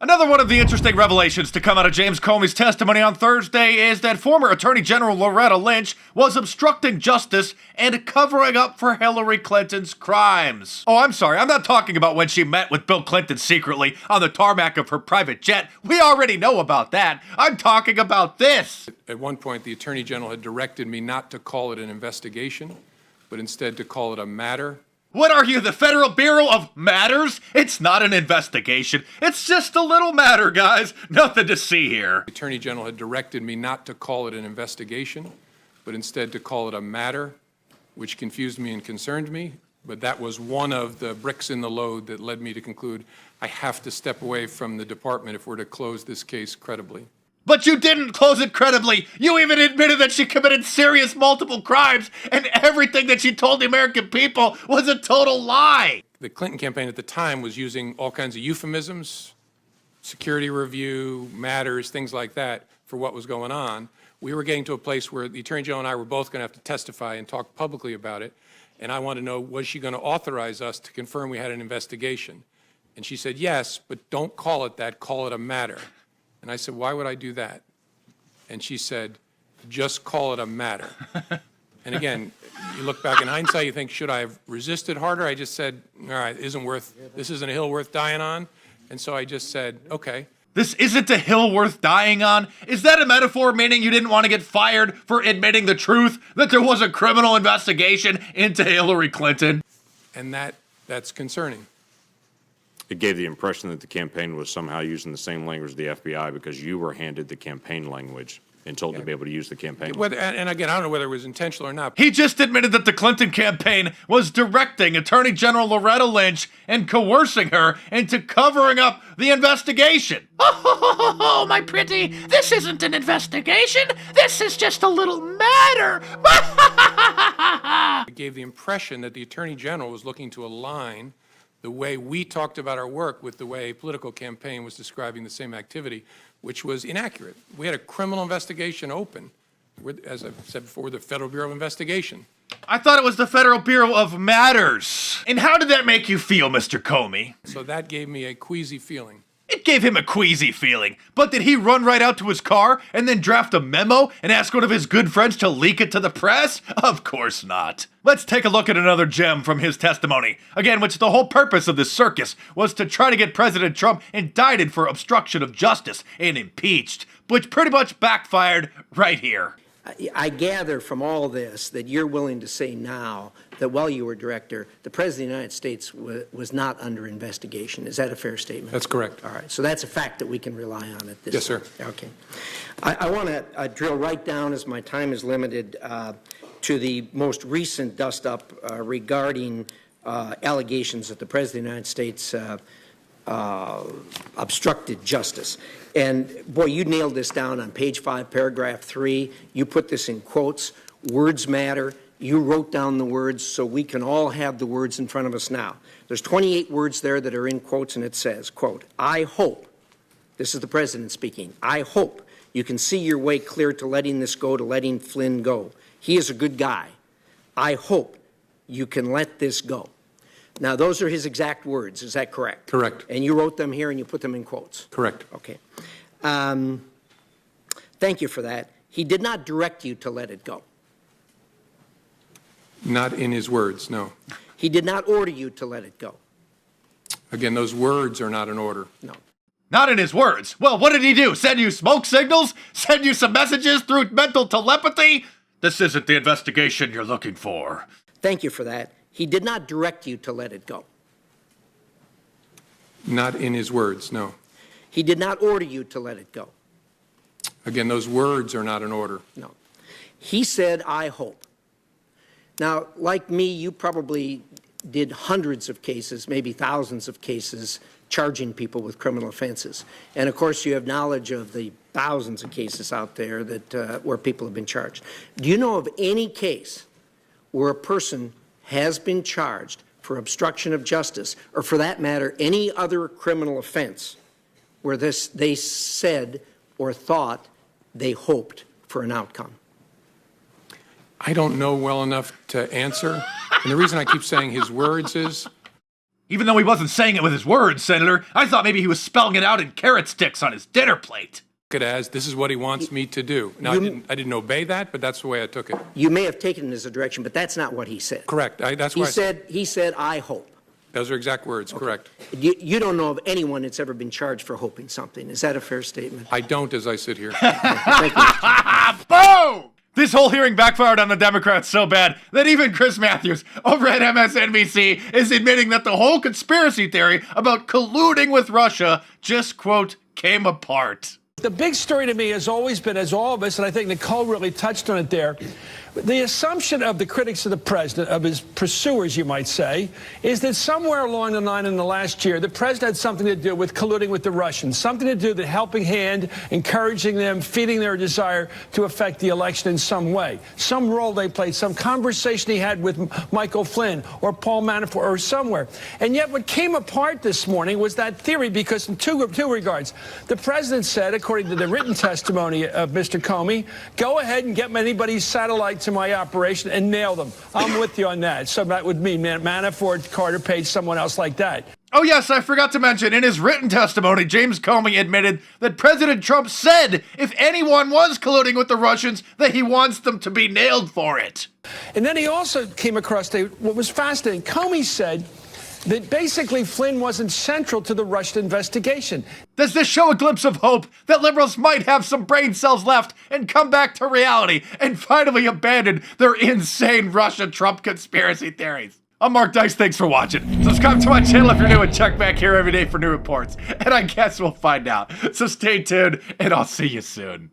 Another one of the interesting revelations to come out of James Comey's testimony on Thursday is that former Attorney General Loretta Lynch was obstructing justice and covering up for Hillary Clinton's crimes. Oh, I'm sorry, I'm not talking about when she met with Bill Clinton secretly on the tarmac of her private jet. We already know about that. I'm talking about this. At one point, the Attorney General had directed me not to call it an investigation, but instead to call it a matter. What are you, the Federal Bureau of Matters? It's not an investigation. It's just a little matter, guys. Nothing to see here. The Attorney General had directed me not to call it an investigation, but instead to call it a matter, which confused me and concerned me. But that was one of the bricks in the load that led me to conclude I have to step away from the department if we're to close this case credibly. But you didn't close it credibly. You even admitted that she committed serious multiple crimes, and everything that she told the American people was a total lie. The Clinton campaign at the time was using all kinds of euphemisms, security review, matters, things like that for what was going on. We were getting to a place where the Attorney General and I were both going to have to testify and talk publicly about it, and I wanted to know, was she going to authorize us to confirm we had an investigation? And she said, yes, but don't call it that, call it a matter. And I said, why would I do that? And she said, just call it a matter. And again, you look back in hindsight, you think, should I have resisted harder? I just said, all right, this isn't a hill worth dying on. And so I just said, okay. This isn't a hill worth dying on? Is that a metaphor meaning you didn't want to get fired for admitting the truth, that there was a criminal investigation into Hillary Clinton? And that's concerning. It gave the impression that the campaign was somehow using the same language as the FBI because you were handed the campaign language and told to be able to use the campaign language. And again, I don't know whether it was intentional or not. He just admitted that the Clinton campaign was directing Attorney General Loretta Lynch and coercing her into covering up the investigation. Oh, my pretty, this isn't an investigation. This is just a little matter. It gave the impression that the Attorney General was looking to align the way we talked about our work with the way a political campaign was describing the same activity, which was inaccurate. We had a criminal investigation open. As I've said before, the Federal Bureau of Investigation. I thought it was the Federal Bureau of Matters. And how did that make you feel, Mr. Comey? So that gave me a queasy feeling. It gave him a queasy feeling. But did he run right out to his car and then draft a memo and ask one of his good friends to leak it to the press? Of course not. Let's take a look at another gem from his testimony. Again, which the whole purpose of this circus was to try to get President Trump indicted for obstruction of justice and impeached, which pretty much backfired right here. I gather from all this that you're willing to say now that while you were director, the President of the United States was not under investigation. Is that a fair statement? That's correct. All right. So that's a fact that we can rely on at this Yes, sir. point. Okay. I want to drill right down, as my time is limited, to the most recent dust-up regarding allegations that the President of the United States obstructed justice. And, boy, you nailed this down on page 5, paragraph 3. You put this in quotes. Words matter. You wrote down the words so we can all have the words in front of us now. There's 28 words there that are in quotes, and it says, quote, I hope, this is the President speaking, I hope you can see your way clear to letting this go, to letting Flynn go. He is a good guy. I hope you can let this go. Now, those are his exact words. Is that correct? Correct. And you wrote them here and you put them in quotes? Correct. Okay. Thank you for that. He did not direct you to let it go. Not in his words, no. He did not order you to let it go. Again, those words are not an order. No. Not in his words. Well, what did he do? Send you smoke signals? Send you some messages through mental telepathy? This isn't the investigation you're looking for. Thank you for that. He did not direct you to let it go. Not in his words, no. He did not order you to let it go. Again, those words are not an order. No. He said, I hope. Now, like me, you probably did hundreds of cases, maybe thousands of cases, charging people with criminal offenses. And, of course, you have knowledge of the thousands of cases out there that where people have been charged. Do you know of any case where a person has been charged for obstruction of justice, or for that matter, any other criminal offense, where they said or thought they hoped for an outcome? I don't know well enough to answer. And the reason I keep saying his words is Even though he wasn't saying it with his words, Senator, I thought maybe he was spelling it out in carrot sticks on his dinner plate. It as this is what he wants me to do. Now, I didn't obey that, but that's the way I took it. You may have taken it as a direction, but that's not what he said. Correct. That's why He said, I hope. those are exact words. Okay. Correct. You don't know of anyone that's ever been charged for hoping something. Is that a fair statement? I don't, as I sit here. Thank you. Boom! This whole hearing backfired on the Democrats so bad that even Chris Matthews over at MSNBC is admitting that the whole conspiracy theory about colluding with Russia just, quote, came apart. The big story to me has always been, as all of us, and I think Nicole really touched on it there, the assumption of the critics of the president, of his pursuers, you might say, is that somewhere along the line in the last year, the president had something to do with colluding with the Russians, something to do with the helping hand, encouraging them, feeding their desire to affect the election in some way, some role they played, some conversation he had with Michael Flynn or Paul Manafort or somewhere. And yet what came apart this morning was that theory, because in two regards. The president said, according to the written testimony of Mr. Comey, go ahead and get anybody's satellite to my operation and nail them. I'm with you on that. So that would mean Manafort, Carter Page, someone else like that. Oh yes, I forgot to mention, in his written testimony, James Comey admitted that President Trump said if anyone was colluding with the Russians, that he wants them to be nailed for it. And then he also came across what was fascinating. Comey said that basically Flynn wasn't central to the Russian investigation. Does this show a glimpse of hope that liberals might have some brain cells left and come back to reality and finally abandon their insane Russia-Trump conspiracy theories? I'm Mark Dice, thanks for watching. Subscribe to my channel if you're new and check back here every day for new reports. And I guess we'll find out. So stay tuned and I'll see you soon.